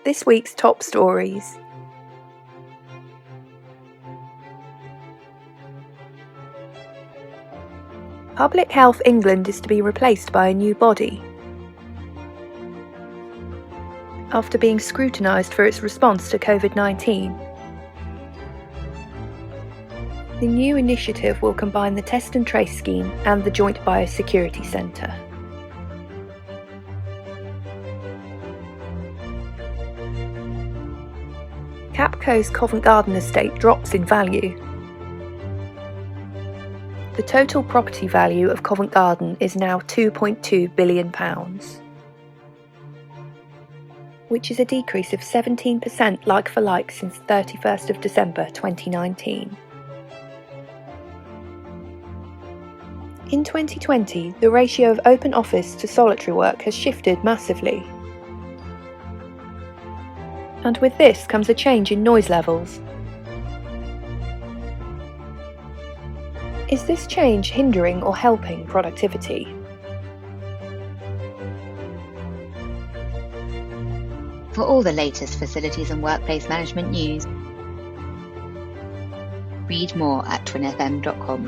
This week's top stories. Public Health England is to be replaced by a new body after being scrutinised for its response to COVID-19. The new initiative will combine the Test and Trace scheme and the Joint Biosecurity Centre. Capco's Covent Garden estate drops in value. The total property value of Covent Garden is now £2.2 billion, which is a decrease of 17% like-for-like since 31st of December 2019. In 2020, the ratio of open office to solitary work has shifted massively. And with this comes a change in noise levels. Is this change hindering or helping productivity? For all the latest facilities and workplace management news, read more at TWinFM.com.